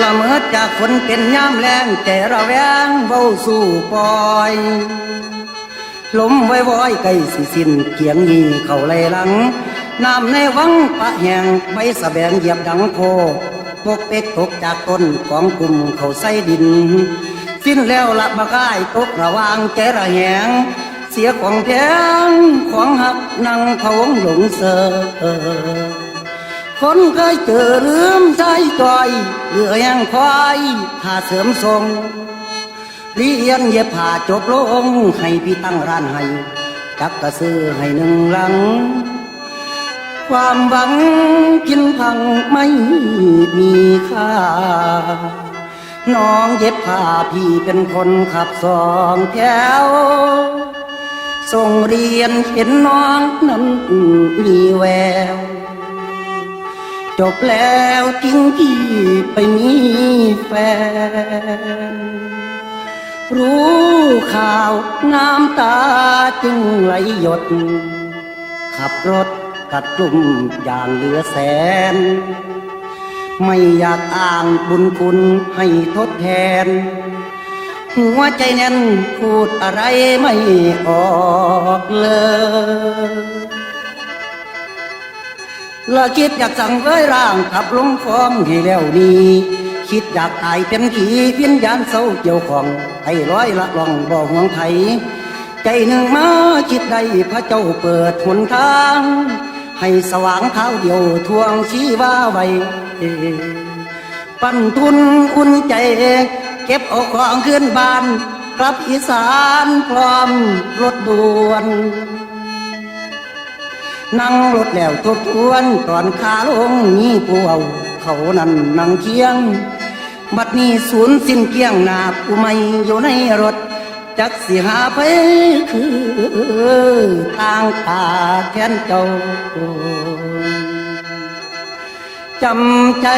ละเมิดจากฝนเป็นยามแรงแต่ระแวงเว้าสู่ปล่อยลมไว้ว้อยไก่สิสิ้นเกียงยีเข้าไหลหลังน้ำในวังปะแหงใบสะแบงเหยียบดังโคปกเป็กตกจากต้นของกลุ่มเขาใส่ดินสิ้นแล้วละบะกายตกระวางแกระแหงเสียของแพงของหักนั่งพะวงหลงเสอคนเคยเจอลืมใจจ่อยเหลือยังคอยหาเสริมทรงเรียนเย็บผ้าจบลงให้พี่ตั้งร้านให้จักกระซื้อให้หนึ่งหลังความหวังกินพังไม่มีค่าน้องเย็บผ้าพี่เป็นคนขับสองแถวส่งเรียนเห็นน้องนั้นมีแววจบแล้วทิ้งพี่ไปมีแฟนรู้ข่าวน้ำตาจึงไหลหยดขับรถกัดกลุ่มอย่างเหลือแสนไม่อยากอ้างบุญคุณให้ทดแทนหัวใจแน่นพูดอะไรไม่ออกเลยละคิดอยากสั่งเว้ยร่างขับลงคลองให้แล้วนี้คิดอยากตายเป็นผีวิญญาณเศร้าเกี่ยวของให้ร้อยละล่องบ่ห่วงไผใจหนึ่งมาคิดได้พระเจ้าเปิดหนทางให้สว่างเท้าเดียวทวงชีวาไว้ปั้นทุนอุ่นใจเก็บเอาของขึ้นบ้านกลับอีสานพร้อมรถด่วนนั่งรถแล้วทบทวนตอนขาลงมีผู้เอาเขานั่นนั่งเคียงบัดนี้สูญสิ้นเกลี้ยงนาผู้ไม่อยู่ในรถจักสิหาไปคือต่างตาแทนเจ้าจำใจ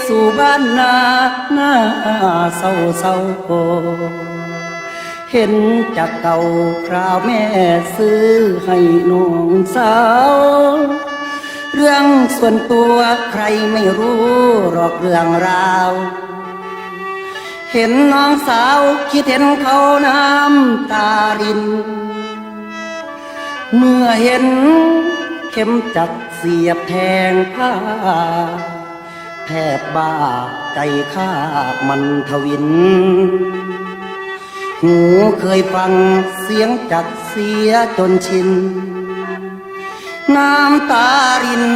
สู่บ้านนาหน้าเศร้าเศร้าเห็นจากเก่าคราวแม่ซื้อให้น้องสาวเรื่องส่วนตัวใครไม่รู้หรอกเรื่องราวเห็นน้องสาวคิดเห็นเขาน้ำตารินเมื่อเห็นเข็มจักเสียบแทงผ้าแทบบ้าใจข้ามันทวินหูเคยฟังเสียงจักเสียจนชินน้ำตาริน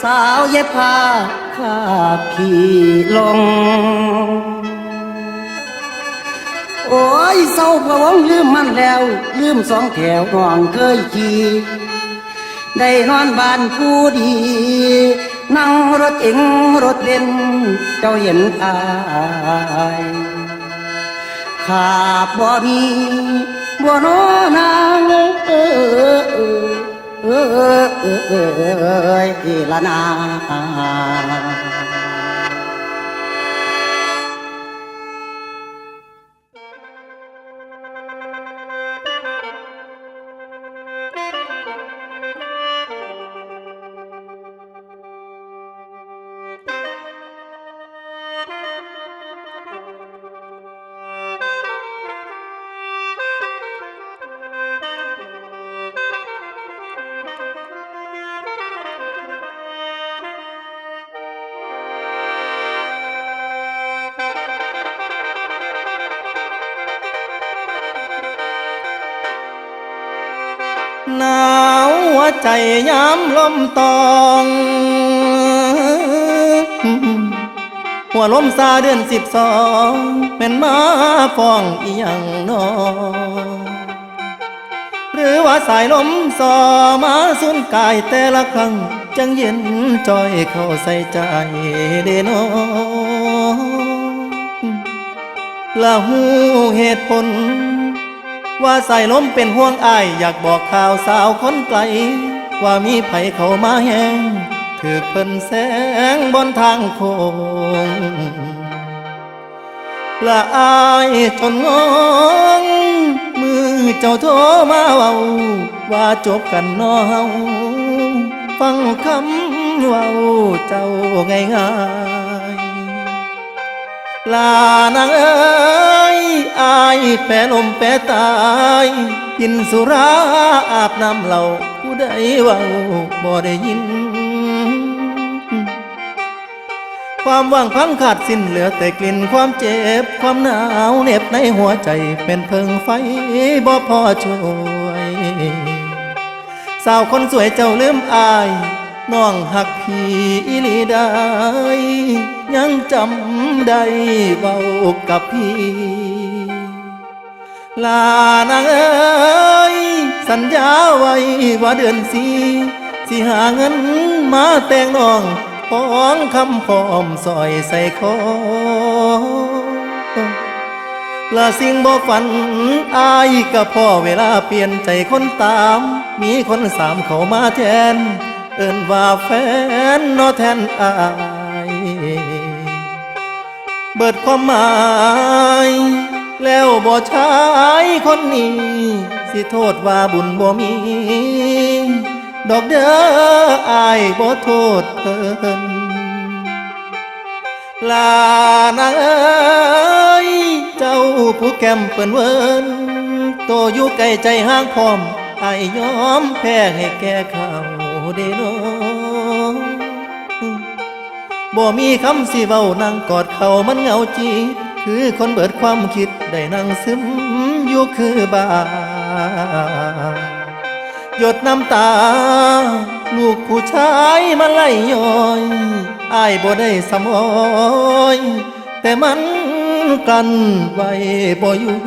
สาวเย็บผ้าข้าพี่ลงโอ้ยเศร้าพะวงลืมมันแล้วลืมสองแถวน้องเคยขี่ได้นอนบ้านผู้ดีนั่งรถเก๋งรถเบนซ์เจ้าเห็นอายขาบบ่มีบ่นอนางละนาหนาวหัวใจย้ำลมตองหัวลมซาเดือน12เป็นมาฟ้องอีหยังนอหรือว่าสายลมสอมาสุนกายแต่ละครั้งจังเย็นจอยเข้าใส่ใจเดนอละหูเหตุผลว่าสายลมเป็นห่วงอ้ายอยากบอกข่าวสาวคนไกลว่ามีไผเข้ามาแห้งถือเพิ่นแสงบนทางโค้งละอายจนงงมือเจ้าโทรมาเว้าว่าจบกันน้อเฮาฟังคำเว้าเจ้าง่าย ลานางเอ้ยอายแปรลมแปรตายกินสุราอาบน้ำเหล่าผู้ใดเว้าบ่ได้ยิน ความว่างพังขาดสิ้นเหลือแต่กลิ่นความเจ็บความหนาวเหน็บในหัวใจเป็นเพิงไฟบ่พอช่วยสาวคนสวยเจ้าลืมอายน้องหักพี่อีหลีได้ยังจำได้เบากับพี่ลานางเอ้ยสัญญาไว้ว่าเดือนสี่สิหาเงินมาแต่งน้องของคำพร้อมซอยใส่คอละสิ่งบ่ฝันอายกับพ่อเวลาเปลี่ยนใจคนตามมีคนสามเข้ามาแทนเอิ้นว่าแฟนนอแทนอายเบิดความหมายแล้วบ่ชายคนนี้สิโทษว่าบุญบ่มีดอกเด้ออายบ่โทษเพิ่นลานางเอ้ยเจ้าผู้แก้มเปิ้นเวินโตอยู่ใกล้ใจห่างพร้อมอายยอมแพ้ให้แก่เขาเด้น้องบ่มีคำสิเว้านั่งกอดเขามันเหงาจีคือคนเบิดความคิดได้นั่งซึมอยู่คือบาหยดน้ำตาลูกผู้ชายมาไล่ย้อยอายบ่ได้สมอยแต่มันกลั้นไว้บ่อยู่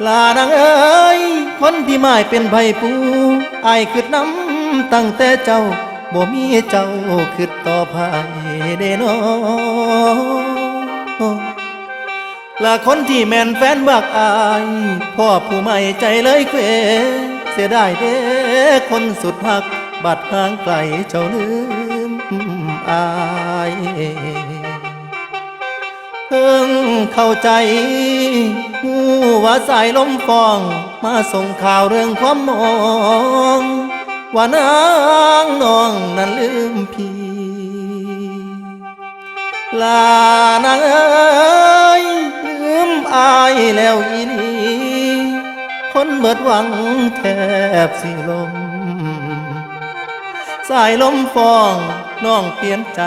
ลานางเอ้ยคนที่หมายเป็นไผปูอายคิดน้ำตั้งแต่เจ้าบ่มีเจ้าคิดต่อไผเด้น้อละคนที่แม่นแฟนบักอายพ่อผู้ไม่ใจเลยเควเสียดายเด้คนสุดหักบัดห่างไกลเจ้าลืมอายเพิ่งเข้าใจหูว่าสายลมฟองมาส่งข่าวเรื่องความมองว่านางน้องนั้นลืมพี่ลานางเอ้ยลืมอายแล้วอีนีคนเบิดหวังแทบสิลมสายลมฟองน้องเปลี่ยนใจ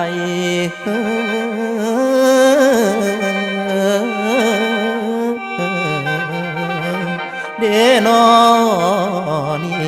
เดนอนี่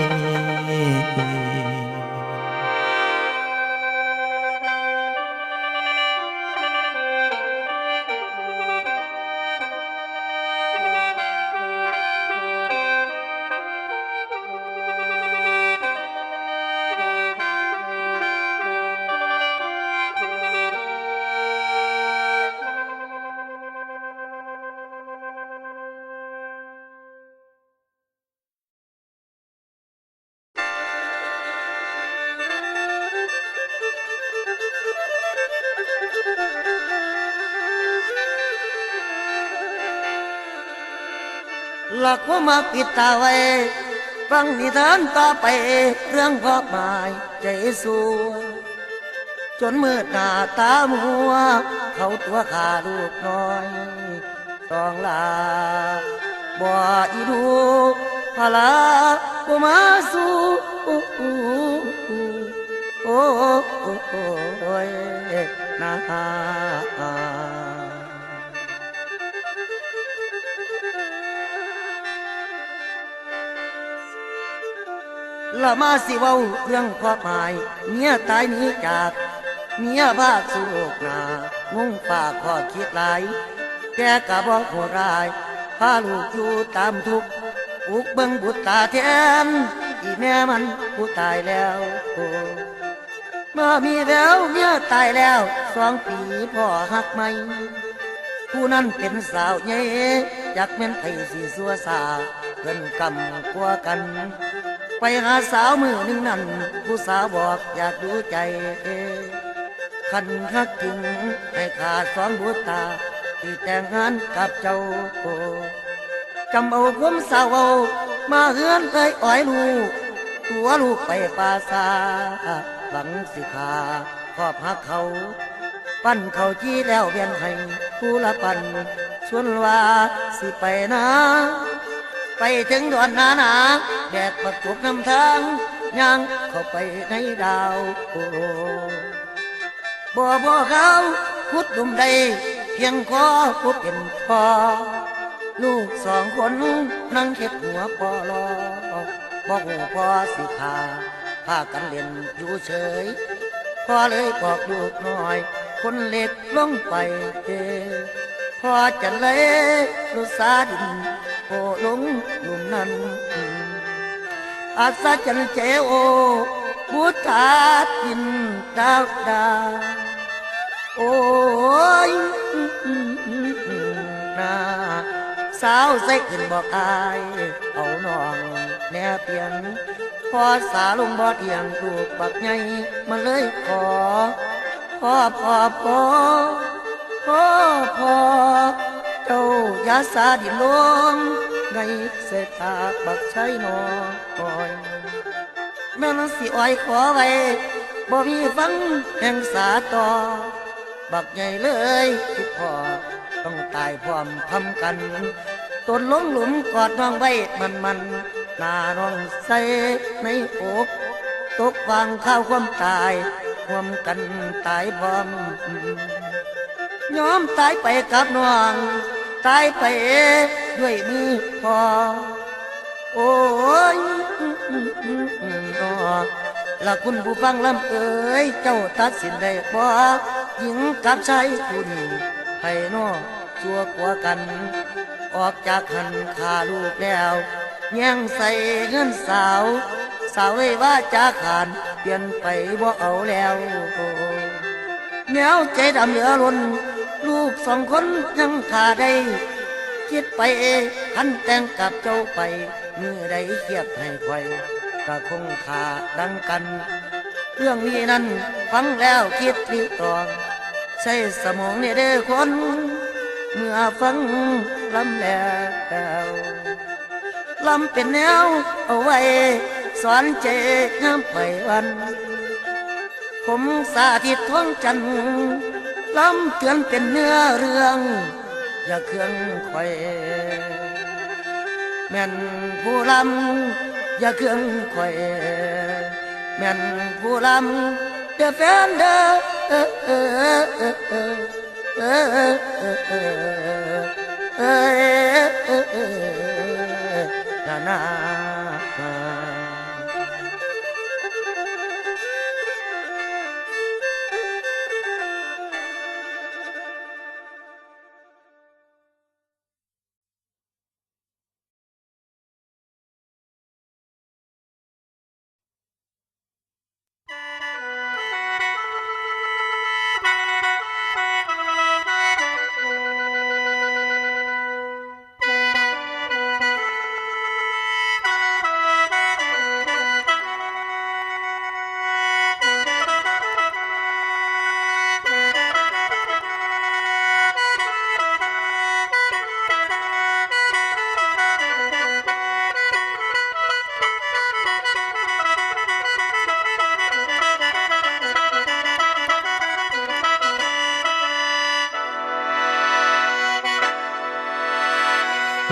หลักว่ามาปิดตาไว้ฟังนิทานต่อไปเรื่องพ่อหมายใจสัวจนมืดหน้าตามัวเขาตัวขาลูกน้อยต้องลาบ่อีดูพลาบ่มาสู่โอ้ยนาละมาสิเว้าเรื่องความหมายเมียตายหนีจากเมียภาคสู่โลกหนางงฝากขอคิดหลายแกกะบอกโหดร้ายพาลูกอยู่ตามทุกข์อุกเบิ่งบุตรตาแทนอีแม่มันผู้ตายแล้วเมื่อมีแววเมียตายแล้ว2 ปีพ่อหักไม่ผู้นั้นเป็นสาวใหญ่อยากเป็นไผสิสัวสาเพิ่นกำกลัวกันไปหาสาวมือหนึ่งนั่นผู้สาวบอกอยากดูใจคันฮักจริงให้ขาด2 บุตรตาที่แต่งงานกับเจ้าจำเอาความสาวเอามาเฮือนเคยอ้อยลูกตัวลูกไปป่าซาหวังสิขาครอบหักเขา ปั้นเขาจี้แล้วแบ่งให้ผู้ละปันส่วนว่าสิไปนะไปถึงดอนนาแบกปักจุกนำทางย่างเข้าไปในดาวโอ้บ่เขาพุดดุมใดเพียงขอผู้เป็นพ่อลูกสองคนนั่งเข็ดหัวปอลอบอกหูพ่อสิขาพากันเล่นอยู่เฉยพ่อเลยบอกลูกน้อยคนเล็กลงไปพ่อจะเลยรุสาดินโอลงหลุมนั้นอาซาจันเจโอพุทธาดินดาวดาโอ้ยนาสาวใส่ขึ้นบอกอายเอาน้องแน่เปลี่ยนพอสาลงบ่เทียงลูกบักใหญ่มาเลยพ่อเจ้าอย่าสาดินลงในเศษตาบักใช้น้อยแม่นสิอ้อยขอไว้บ่มีฟังแห่งสาต่อบักใหญ่เลยที่พ่อต้องตายพร้อมทำกันตนล้มหลุมกอดน้องไว้มันหน้าน้องใส่ในอกตกวางข้าวความตายความกันตายพร้อมยอมตายไปกับน้องตายไปด้วยมือพ่อโอ้ยละคุณผู้ฟังลำเอ๋ยเจ้าตัดสินได้บ่หญิงกับชายคุณให้น้อชัวกว่ากันออกจากหันขาลูกแล้วแย่งใส่เงินสาวเอ้ยว่าจะขานเปลี่ยนไปบ่เอาแล้วแนวใจดำเหลือล้นลูกสองคนยังขาได้คิดไปทันแต่งกับเจ้าไปเมื่อใดเทียบให้ไฟก็คงขาดังกันเรื่องนี้นั้นฟังแล้วคิดวิตรองใช้สมองเนี่ยเด้อคนเมื่อฟังลำแล้วลำเป็นแนวเอาไว้สอนเจงามไปวันผมสาธิตท้องจันลำเตือนเป็นเนื้อเรื่องอย่าเครื่องไข่แม่นผู้ลำอย่าเครื่องไข่แม่นผู้ลำเด้อแฟนเด้อนา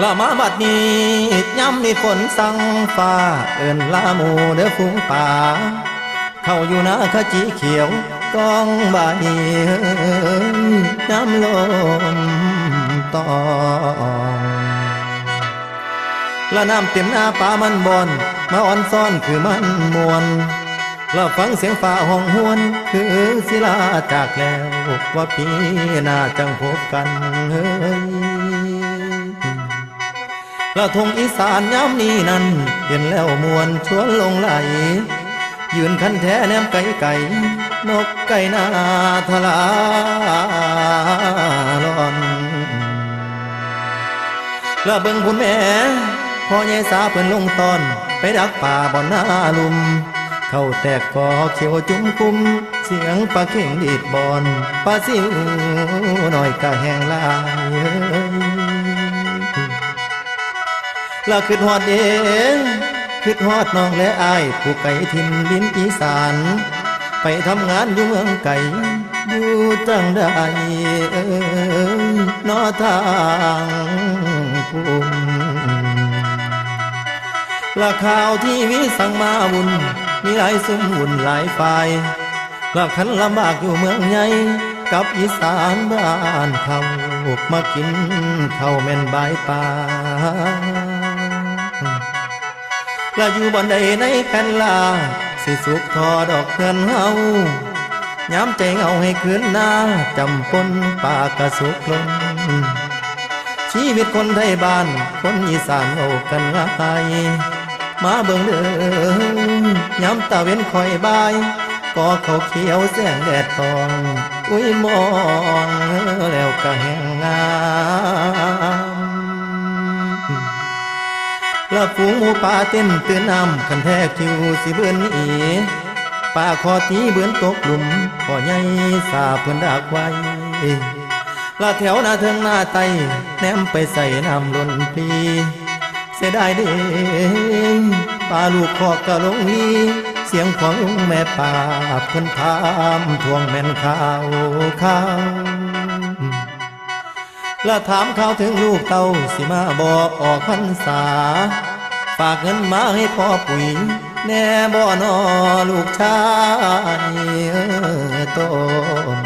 ละมาบัดนี้ย้ำมีฝนสั่งฟ้าเอิ้นลาหมูเด้อฝูงป่าเข้าอยู่นาขจีเขียวกองใบย้ำลมตองละน้ำเต็มหน้าป่ามันบอนมาอ่อนซ้อนคือมันมวนละฟังเสียงฟ้าห้องหวนคือศิลาจากแล้วว่าปีหน้าจังพบกันเฮ้ยละทงอีสานย้ำนี้นั้นเห็นแล้วมวนชวนลงไหลยืนคันแท้แนมไก่ไก่นกไก่นาทลาลอนละเบิ่งพุ่นแม่พ่อใหญ่สาเพิ่นลงตอนไปดักป่าบ่อนหน้าลุมเข้าแตกกอเขียวจุ้มกุมเสียงปลาเข่งดีดบอนปลาซิวหน่อยกะแห้งลายละคิดฮอดเองคิดฮอดน้องและอายผู้ไก่ทินดินอีสานไปทำงานอยู่เมืองไก่ อยู่จังใดนอทางภูมิละข่าวที่วิสั่งมาวุ่นมีหลายซุ่มวุ่นหลายฝ่ายละคันลำบากอยู่เมืองใหญ่กับอีสานบ้านเขามากินข้าวแม่นบายป่าละอยู่บนใดในแผ่นลาสิสุขทอดอกเงินเฮาย้ำใจเงาให้คืนหน้าจำปนป่ากระสุกลงชีวิตคนไทยบ้านคนอีสานเอากันง่ายมาเบิ่งเด้อย้ำตาเว้นคอยบายก็เขาเขียวแสงแดดตองอุ้ยมองแล้วก็แห้งงามละฝูงหมูป่าเต้นตื่นน้ำคันแท้คิวสิเบิ่นอีป่าคอตีเบิ่นตกหลุมพ่อใหญ่สาเพิ่นดักไว้ละแถวหน้าเทิงหน้าไตแนมไปใส่น้ำล้นพลีเสียดายเด้ป่าลูกคอกกะลงนี้เสียงของลุงแม่ป่าเพิ่นถามทวงแม่นข่าวและถามข่าวถึงลูกเต้าสิมาบอกออกพรรษาฝากเงินมาให้พ่อปุ๋ยแน่บ่นอลูกชายต้น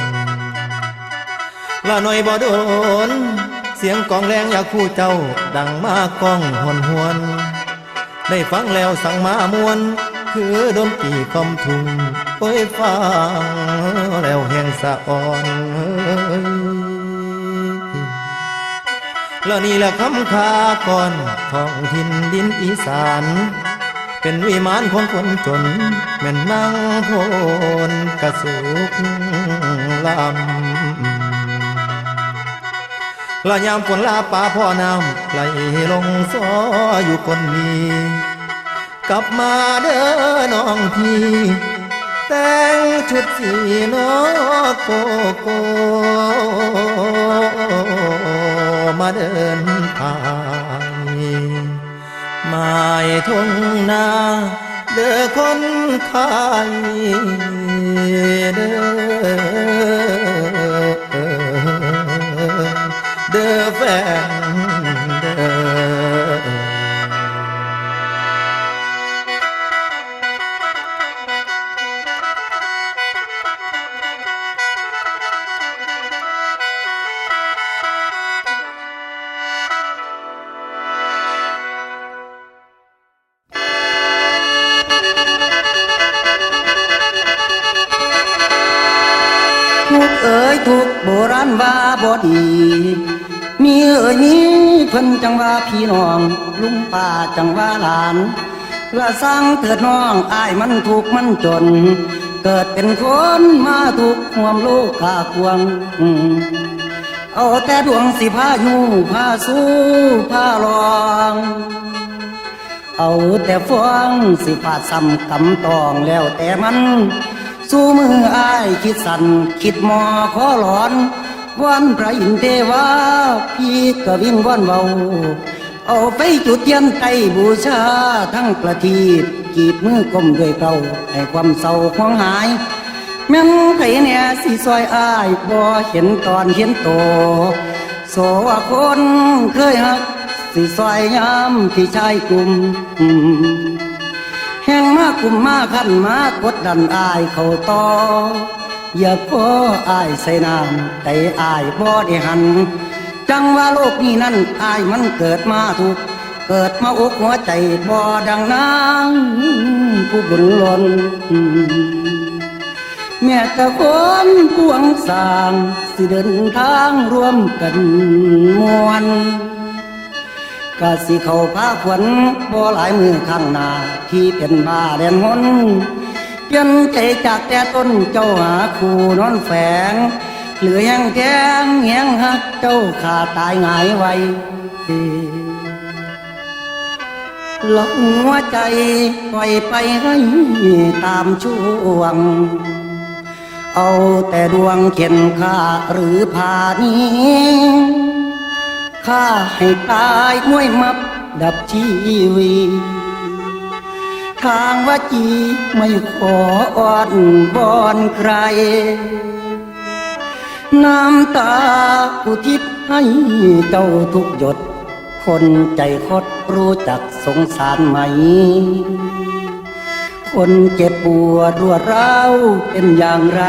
ละหน่อยบ่โดนเสียงกองแรงอยากคู่เจ้าดังมากก้องหวนหวนได้ฟังแล้วสั่งมามวนคือดนตรีคอมทุ่งโอ้ยฟังแล้วแห่งสะอ่อนแล้วนี่แหละคำคาก่อนท้องถิ่นดินอีสานเป็นวิมานของคนจนแม่นนั่งโพนกระสุกลำละยามฝนลาป่าพ่อน้ำไหลลงซ้ออยู่คนมีกลับมาเด้อน้องพี่แต่งชุดสีนอโกโกมาเดินผ่านหมายทุ่งนาเด้อคนไทยเด้อแฟนเด้อทุกเอ๋ยทุกโบราณว่าบ่ดีมีเอ๋ยนี้เพิ่นจังว่าพี่น้องลุงป้าจังว่าหลานละสร้างเถิดน้องอ้ายมันทุกข์มันจนเกิดเป็นคนมาทุกข์ห่วมโลกกาควงเอาแต่ดวงสิพาอยู่พาสู้พาลองเอาแต่ฟองสิพาซ้ำกำตองแล้วแต่มันสู้มืออ้ายคิดสั่นคิดมอขอหลอนวันพระอินทร์เทวาพี่ก็วิ่งว่อนเบาเอาไปจุดเทียนไตบูชาทั้งประทีปกีบมือก้มด้วยเก่าให้ความเศร้าควงหายแม่นไผเนี่ยสิซอยอ้ายบ่เห็นตอนเห็นโตโสว่าคนเคยหักสิซอยยามที่ชายกลุ่มแห่งมากลุ่มมาขันมากดดันอายเข้าต่ออย่าพออายใส่น้ำแต่อายบ่ได้หันจังว่าโลกนี้นั้นอายมันเกิดมาถูกเกิดมาอกหัวใจบ่ดังนางผู้บุญล้นแม่ตะคนกวงสร้างสิเดินทางร่วมกันมวนกะสิเข้าพาขวัญบ่หลายมือข้างหน้าที่เป็นบ้าแดนหนเปลี่ยนใจจากแต่ต้นเจ้าหาคู่นอนแฝงเหลือยังแกงแหงหักเจ้าขาตายหงายไว้หลอกหัวใจปล่อยไปให้ตามช่วงเอาแต่ดวงเข็นข้าหรือผานี้ข้าให้ตายมวยมับดับชีวีทางวจีไม่ขออ้อนบอนใคร น้ำตาอุทิศให้เจ้าทุกหยดคนใจคดรู้จักสงสารไหมคนเจ็บปวดรวดร้าวเป็นอย่างไร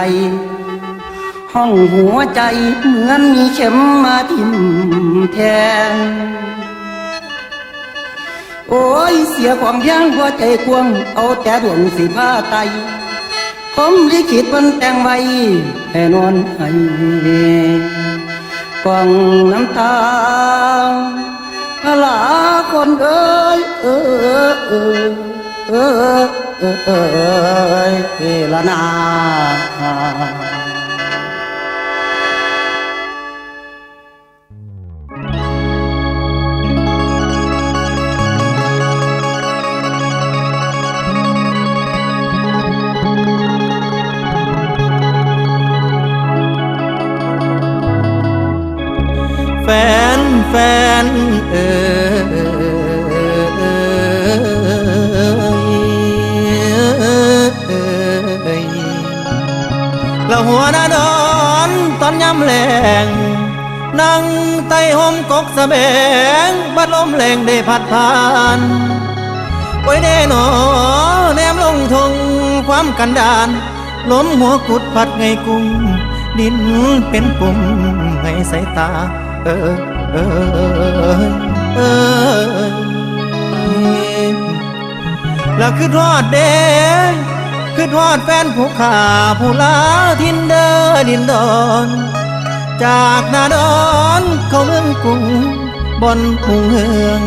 ห้องหัวใจเหมือนมีเข็มมาทิ่มแทงโอ้ยเสียความเพียงหัวใจกวงเอาแต่ดวงสีผ้าไตผมลิขิตมันแต่งไว้ให้นอนให้กองน้ำตาพลาคนเอ้ยละนาแฟนเอ่ยละหัวหน้าดอนตอนย้ำแลงนั่งใต้ห่มกกสะแบงบัดลมแรงได้พัดผ่านไว้แน่นอแนมลงทงความกันดานล้มหัวกุดพัดไงกุ้งดินเป็นปุ่มให้สายตาแล้วคือทอดเด้คือทอดแฟนผู้ขาผู้ลาทินเดอดินดอนจากนาดอนเข้าเมืองกรุงบนพุ่งเฮือง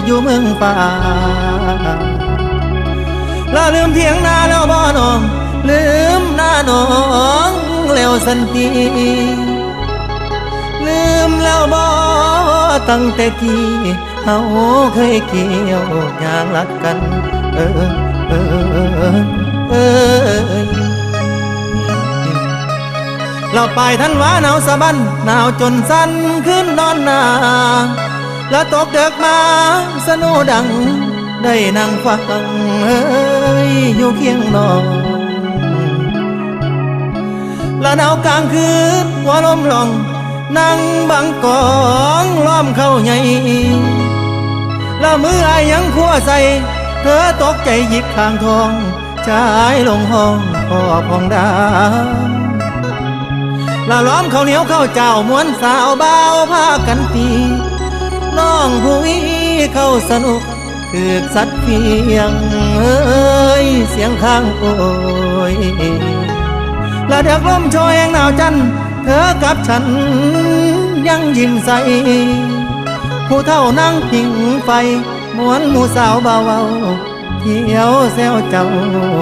อยู่เมืองป่าแล้วลืมเถียงนาแล้วบ่น้องลืมหน้าน้องแล้วสันทีลืมแล้วบ่ตั้งแต่กี้เฮาเคยเกี่ยวยางรักกันเราไปทันว่าหนาวสะบันหนาวจนสั่นขึ้นนอนนาแล้วตกเดึกมาสนุดังได้นั่งฟังอยู่เคียงนอนแล้วหนาวกลางคืนหัวลมลองนั่งบังกองล้อมเข้าใหญ่แล้วมืออายยังขัวใส่เธอตกใจหยิบข้างทองชายลงห้องพ่อพองดาแล้วล้อมข้าวเหนียวข้าวเจ้ามวนสาวเบาพากันตีน้องผู้วิเข้าสนุกคือสัตว์เพียงเสียงข้างโอยและเด็กลมโชยหนาวจันเธอกับฉันยังยิ้มใสผู้เท่านั่งพิงไฟมวนหมู่สาวเบาเที่ยวแซวเจ้า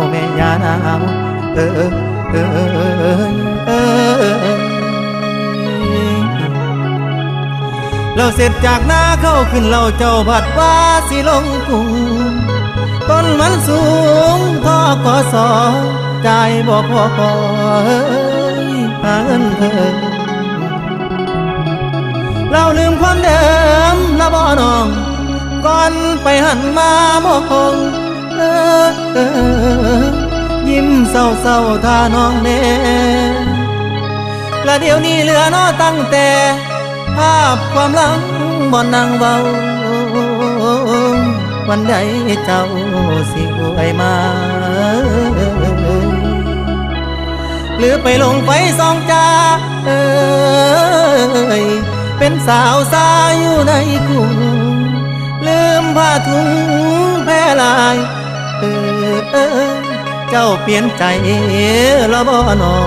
แม่ยานาวเราเสร็จจากหน้าเข้าขึ้นเราเจ้าผัดว่าสิลงกรุงต้นมันสูงท่อกอสอใจบอกพอหาเงินเพิ่มเราลืมความเดิมละบ่น้องก่อนไปหันมามองยิ้มเศร้าท่าน้องเน่และเดี๋ยวนี้เหลือน้อตั้งแต่ภาพความหลังบ่นั่งเบาวันใดเจ้าสิอวยมาหรือไปลงไฟสองจาเป็นสาวสายอยู่ในกรุงลืมผ้าถุงแพร่ลายเจ้าเปลี่ยนใจแล้วบ่นอ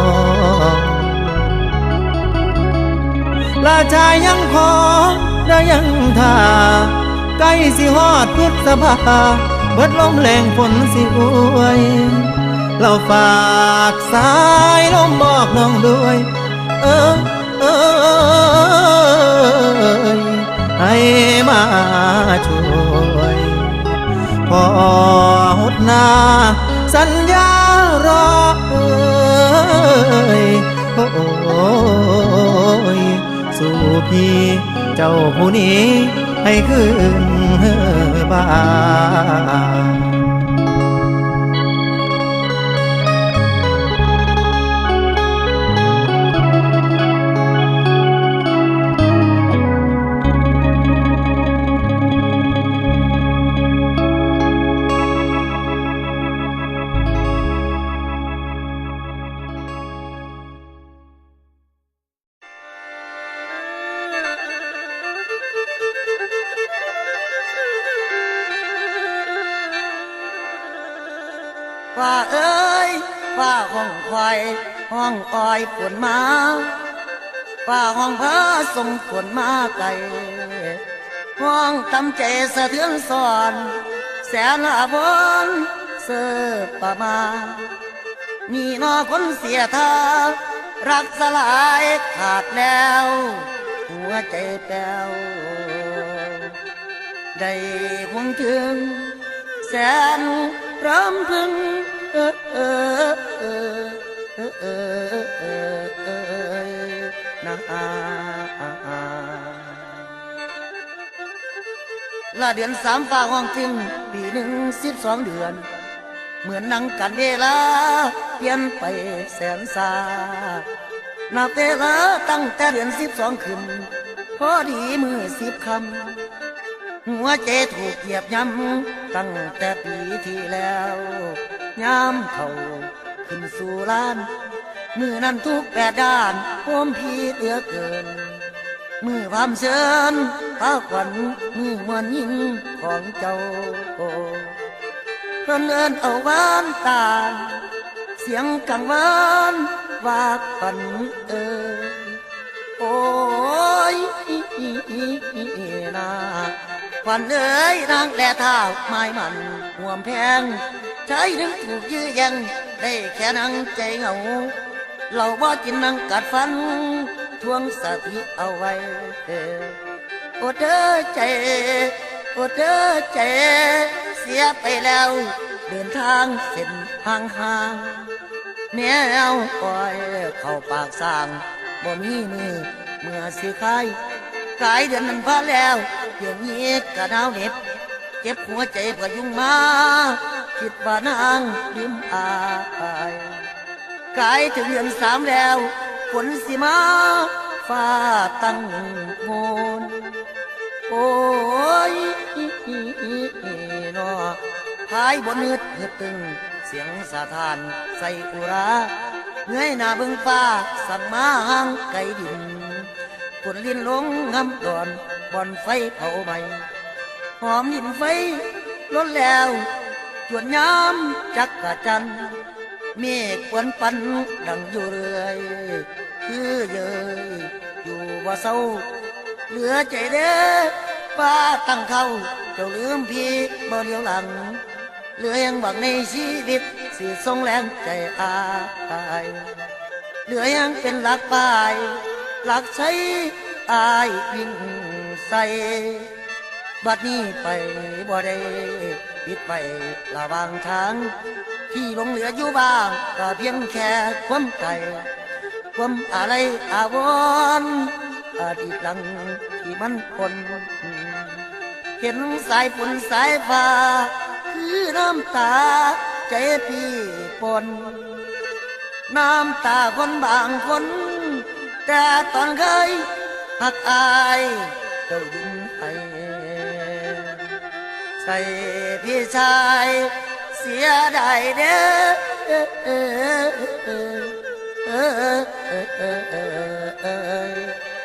ลาชายยังขอได้ยังท่าใกล้สิฮอดพฤษภาเบิดลมแรงฝนสิอวยเราฝากสายลมบอกน้องด้วยให้มาช่วยพอหุดหน้าสัญญารอโอ้ยสู่พี่เจ้าผู้นี้ให้ขึ้นบ้าน ว่าเอ้ยว่าห้องควายห้องอ้อยฝนมาว่าห้องพระส่งฝนมาไกลห้องตำใจสะเทือนสอนแสนอาบนเสือประมามีนอคนเสียท่ารักสลายขาดแล้วหัวใจแป้วได้คงถึงแสนรำพึงนะละเดือน3ฟ้าห้องจริงปีหนึ่ง12 เดือนเหมือนนั่งกันเวลาเปลี่ยนไปแสนสานับเวลาตั้งแต่เดือน12ขึ้นพอดีมือ10 ค่ำหัวใจถูกเหยียบย่ำตั้งแต่ปีที่แล้วย้ำเขาขึ้นสู่ลานมือนั้นทุก8 ด้านโอมพีเหลือเกินมือความเชิญพาขวัญมือมวนยิ่งของเจ้าเพิ่นเอินเอาหวานตาเสียงกังวานว่าปันโอ้ยนาขวัญเอ้ยนางแลเท้าไม้มันห่วมแพงใช้ถึงถูกยื้อแย่งได้แค่นั่งใจเหงาเราว่ากินนั่งกัดฟันทวงสติเอาไว้โอเด้อใจโอเด้อใจเสียไปแล้วเดินทางเส้นห่างแนวปล่อยเข้าปากสร้างบ่มีมือเมื่อสิขายเดือนนั้นผ่านแล้วเดี๋ยวนี้กะหนาวเหน็บเจ็บหัวใจพยุงมาคิดว่านางลืมอายกายถึงเดือน3แล้วฝนสิมาฟ้าตั้งโมนโอ้ยนอพายบนเนื้อตึงเสียงสะท้านใส่อุราเงยหน้าเบิ่งฟ้าสั่งมาห่างไกลดินฝนลิ้นลงงำดอนบ่อนไฟเผาใหม่หอมลิ้นไฟล้นแล้วจวนย้ำจักกะจันเมฆควนปันดังอยู่เรื่อยคือเยยอยู่ว่าเศร้าเหลือใจเด้อป้าตั้งเขาเจ้าลืมพี่บ่เลี้ยวหลังเหลือยังหวังในชีวิตสิทรงแรงใจอายเหลือยังเป็นหลักป้ายหลักใช้อายวิ่งใส่บัดนี้ไปบ่ได้ปิดไประหว่างทางที่ลงเหลืออยู่บ้างก็เพียงแค่ความไกลความอะไรอาวรณ์อดีตหลังที่มันคนเห็นสายฝนสายฟ้าคือน้ำตาใจพี่ปนน้ำตาคนบางคนแต่ตอนเคยหักอายเจ้าดินไปใส่พี่ชายเสียดายเด้อ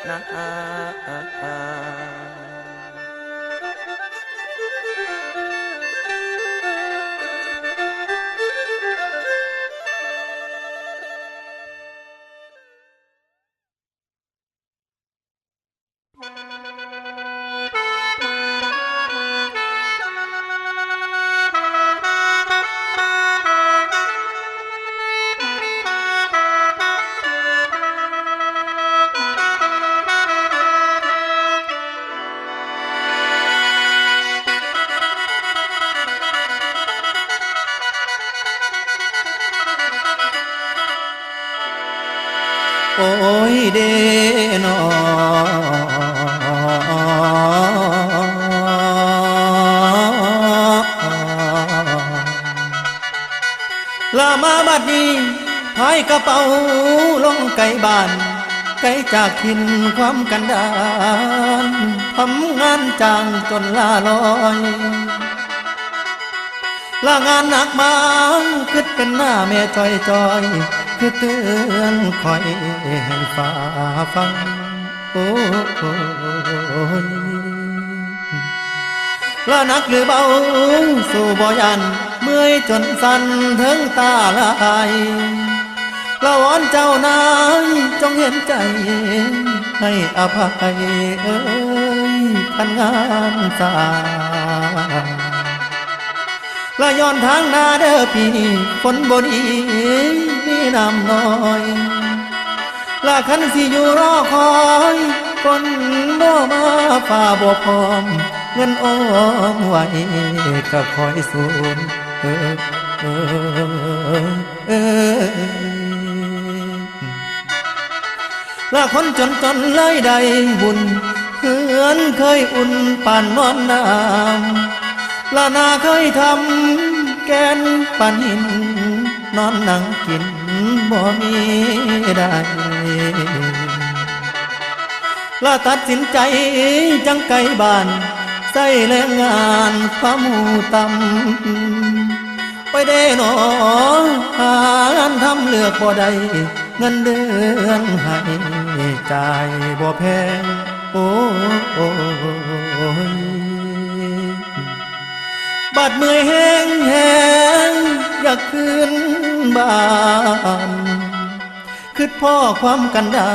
นะโอ้ยเดนอลามาบัดนี้พายกระเป๋าลงไกลบ้านไกลจากถิ่นความกันดานทำงานจ้างจนลาลอยลางานหนักมาคิดเป็นหน้าแม่จอยจอยคือเตือนคอยให้ฝ่าฟังโอ้ยละนักหรือเบาสู่บ่ยัน มื่อยจนสั่นถึงตาลายละวอนเจ้านายจงเห็นใจให้อภัยคันงานสาละย้อนทางนาเด้อพี่ฝนบ่ดีมีน้ำน้อยละคันสิอยู่รอคอยฝนบ่มาฟ้าบ่พร้อมเงินออมไว้ก็คอยสูญละคนจนเลยได้บุญเฮือนเคยอุ่นป่านนอนน้ำละนาเคยทำแกนป่านหินนอนนั่งกินบ่มีได้ละตัดสินใจจังไกลบ้านใส่แรงงานความหูต่ำไปได้หนอหางานทำเลือกบ่ได้เงินเดือนให้จ่ายบ่แพงโอ้ยบาดเมื่อยแห้งอยากคืนบ้านคิดพ่อความกันดา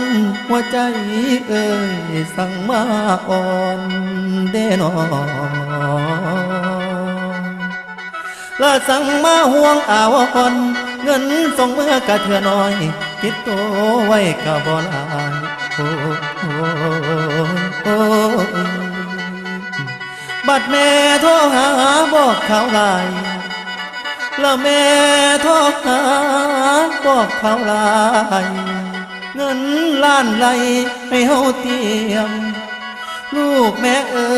นหัวใจเอ่ยสั่งมาอ่อนเด้นอละสั่งมาห่วงอาวรเงินส่งเมื่อกะเถื่อน้อยติดตัวไว้กะบ่ลายบัดแม่โทรหาบอกข่าวลายแล้วแม่โทรหาบอกข่าวลายเงินล้านไหลให้เฮาเตรียมลูกแม่เอ๋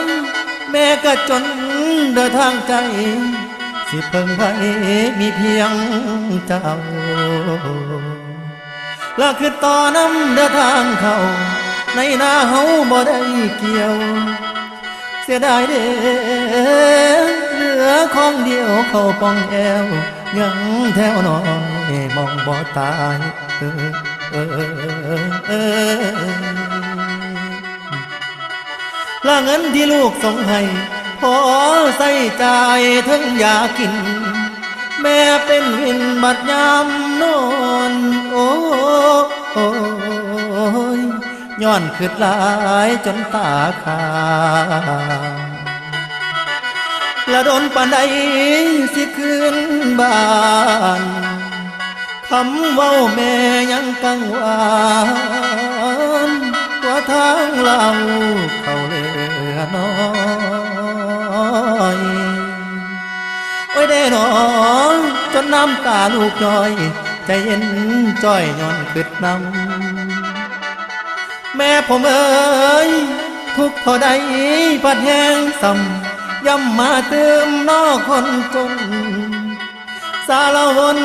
ยแม่ก็จนเดินทางใจสิเพิ่งไว้มีเพียงเจ้าและคือต่อน้ำเดินทางเขาในนาเฮาบ่ได้เกี่ยวเสียดายเด้เหลือของเดียวเข้าป้องแอวยังแถวน้อยมองบ่ตายละเงินที่ลูกส่งให้พอใส่ใจทั้งอยากกินแม่เป็นวินบัดยามนอนโอ้ยย้อนขึ้นหลายจนตาขาละโดนปานใดสิคืนบ้านคำเว้าแม่ยังกังวานว่าทางเราเขาเหลือน้อยโอ้ยได้หนอจนน้ำตาลูกย้อยใจเย็นจ้อยย้อนขึ้นนำแม่ผมเอ๋ยทุกข์เท่าใดพัดแห้งซ้ำย้ำมาเติมนอคนจนสารวน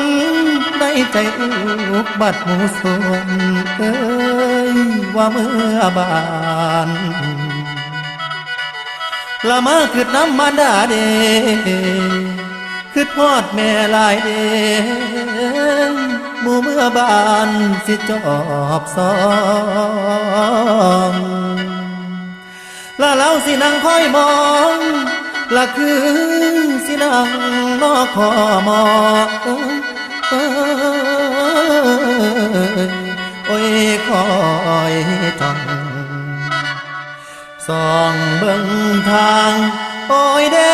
ในใจอุกบัดหมู่ส่วนเอ้ยว่าเมื่อบานละมาขึ้นน้ำมันดาเดขึ้นพอดแม่ลายเดหมู่เมื่อบานสิจอบซองละเราสินั่งคอยมองละคือสินั่งนอขอมอโอ้ยคอยทองส่องเบิ่งทางโอ้ยเด้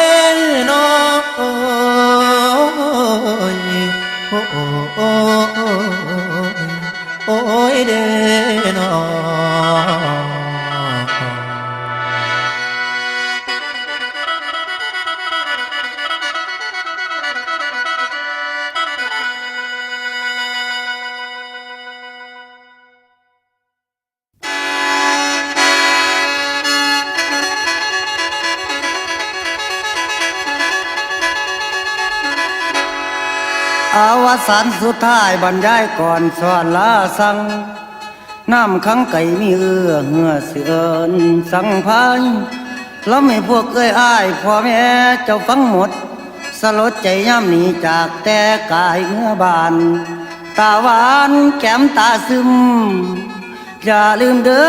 นอโอ้ยโอ้โอ้โอ้ยเด้นออาวสานสุดท้ายบรรยายก่อนสอนลาสั่งน้ำขังไก่มีเหือเสือนสั่งพายแล้วไม่พวกเอ้ยอ้ายพ่อแม่เจ้าฟังหมดสลดใจย่ำหนีจากแต่กายเมื่อบานตาหวานแก้มตาซึมอย่าลืมเด้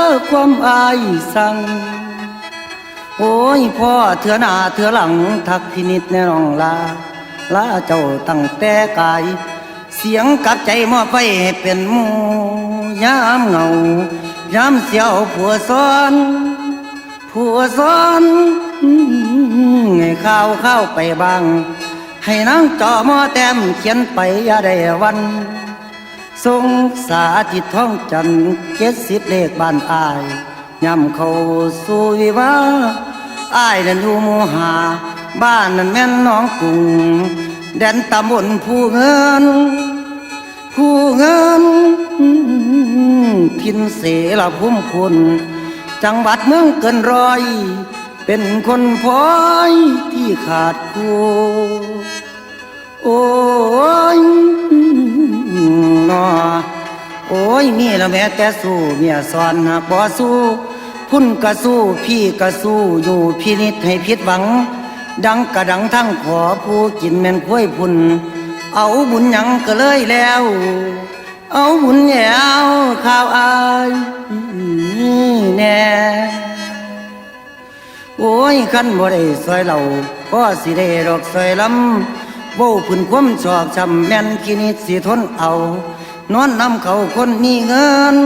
อความอ้ายสั่ง โอ้ยพ่อเถื่อหน้าเถื่อหลังทักพินิจในน้องลาลาเจ้าตั้งแต่กาย เสียงกับใจมอบไปให้เป็นหมู่ยามเหงายามเสียวผัวซ้อนผัวซ้อนให้ข้าวไปบ้าง ให้นางจอมอแต้มเขียนไปอย่าได้วันทรงสาธิตท้องจัน70เลขบ้านอายย่ำเข้าสู่วิวาอายนั้นอยู่หมู่หาบ้านนั้นแม่นน้องกรุงแดนตำบลผู้เงินพินเสละพุ่มคุณจังหวัดเมืองเกินร้อยเป็นคนพลอยที่ขาดคู่โอ้ยนอโอ้ยมีละแม้แต่สู้เมียสอนหากบ่สู้พุ่นกะสู้พี่กะสู้อยู่พินิจให้ผิดหวังดังกะดังทั้งขอผู้กินแม่นคุ้ยพุ่นเอาบุญหยังก็เลยแล้วเอาบุญแยวข้าวอายแน่โอ้ยคันบ่ได้ซอยเราก็สิได้ดอกซอยลำเว้าพื้นความชอกช้ำแม่นคินิดสิทนเอานอนนำเขาคนมีเงิน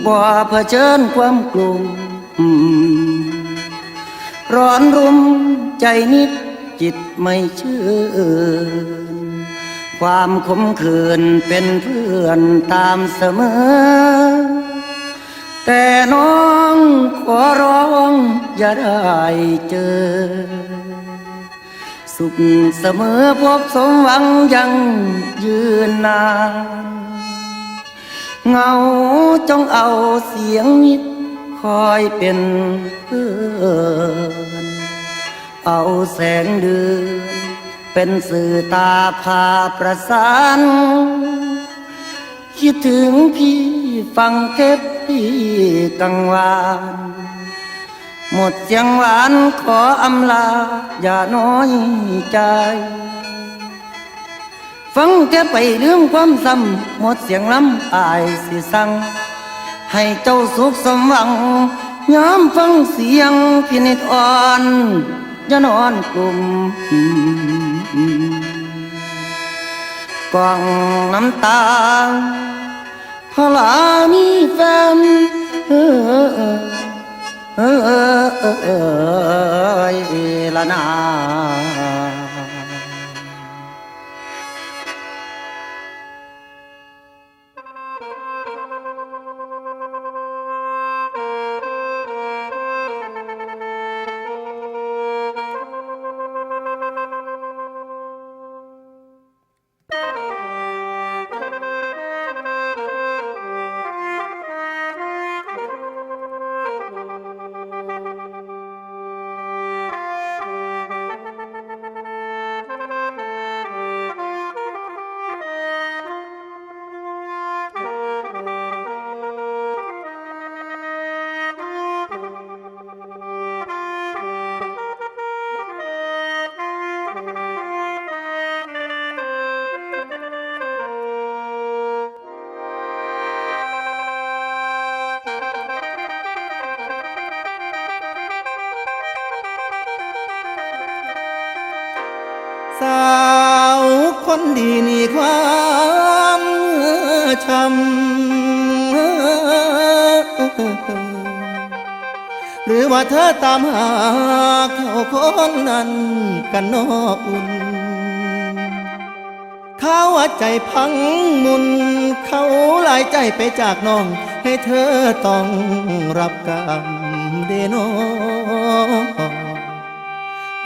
บ่เผชิญความกลุ่มร้อนรุมใจนิดจิตไม่ชื่นความขมขื่นเป็นเพื่อนตามเสมอแต่น้องขอร้องอย่าได้เจอสุขเสมอพบสมหวังยังยืนนานเงาจงเอาเสียงนิดคอยเป็นเพื่อนเอาแสงเดือนเป็นสื่อตาพาประสานคิดถึงพี่ฟังเทปพี่กังวานหมดเสียงหวานขออำลาอย่าน้อยใจฟังเทปไปลืมความซ้ำหมดเสียงล้ำอายสิสั่งให้เจ้าสุขสมหวังย้ำฟังเสียงพินิจอ่อนอย่านอนกลุ่มกล่องน้ำตาพลามีแฟนละนาสาวคนดีนี่ความช้ำหรือว่าเธอตามหาเขาคนนั้นกันนอกอุ่นเขาว่าใจพังมุนเขาหลายใจไปจากน้องให้เธอต้องรับกรรมเดโน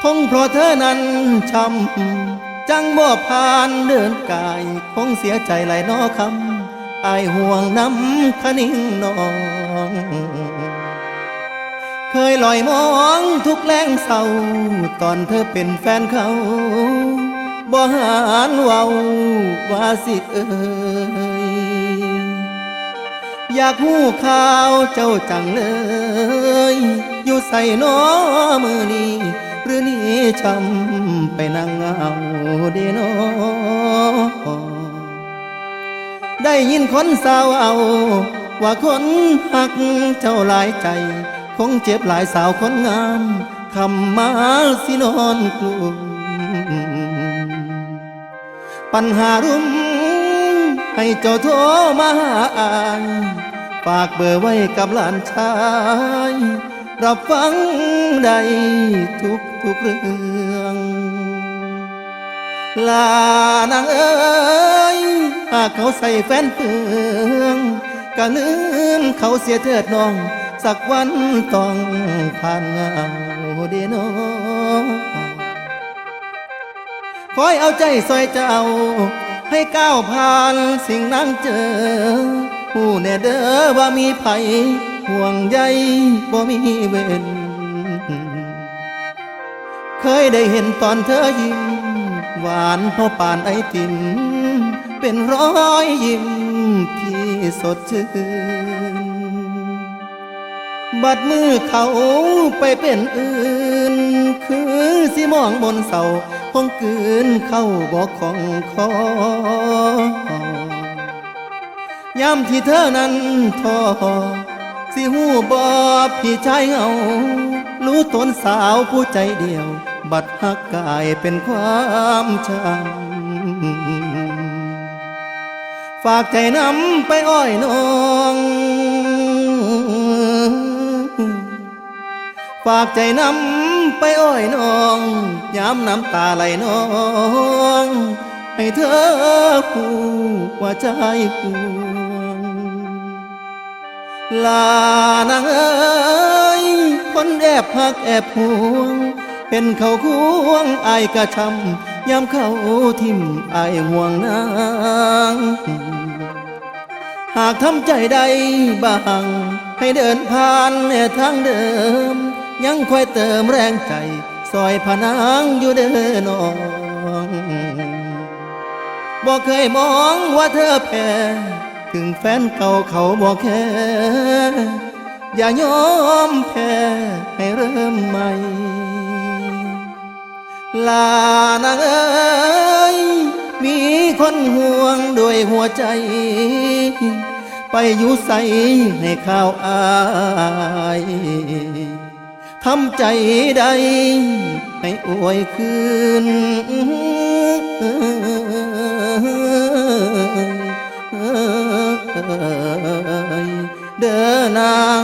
คงเพราะเธอนั้นช้ำจังบ่ผ่านเดินกายคงเสียใจหลายน้อคำอายห่วงน้ำคนิ่งน้องเคยลอยมองทุกแรงเศร้าตอนเธอเป็นแฟนเขาบ่หานเว้าว่าสิอยากหู้ข่าวเจ้าจังเลยอยู่ใส่น้อมือนี้หรือนี่ช้ำไปนั่งเงาเดโนได้ยินคนสาวเอา ว่าคนหักเจ้าหลายใจ คงเจ็บหลายสาวคนงามคำมาสินอนกลุ่มปัญหารุมให้เจ้าโทรมาหาอายฝากเบอร์ไว้กับหลานชายรับฟังได้ทุกเรื่อง ลานางเอ้ยหากเขาใส่แฟนเฟืองก็ลืมเขาเสียเถิดน้อง สักวันต้องผ่านเงาเดโนคอยเอาใจซอยเจ้า ให้ก้าวผ่านสิ่งนั้นเจอ ผู้แน่เด้อว่ามีไผห่วงใยบ่มีเว้นเคยได้เห็นตอนเธอยิ้มหวานพอป่านไอติมเป็นรอยยิ้มที่สดชื่นบัดมือเขาไปเป็นอื่นคือสิมองบนเสาคงกืนเข้าบอกของคอยามที่เธอนั้นท้อสิหูบอพี่ชายเหงารู้ตนสาวผู้ใจเดียวบัดหักกายเป็นความช้ำฝากใจนำไปอ้อยน้องฝากใจนำไปอ้อยน้องย้ำน้ำตาไหลน้องให้เธอผู้ว่าใจกวงลานางเอ้ยคนแอบหักแอบห่วงเป็นเขาควงอายกระชำยามเขาทิ่มอายห่วงนางหากทำใจใดบ้างให้เดินผ่านทางเดิมยังคอยเติมแรงใจซอยผนางอยู่เดินน้องบอกเคยมองว่าเธอแพ้ถึงแฟนเก่าเขาบอกแค่อย่ายอมแพ้ให้เริ่มใหม่ลานางเอ้ยมีคนห่วงด้วยหัวใจไปอยู่ใสให้ข้าวอายทำใจใดให้อวยคืนเดินนาง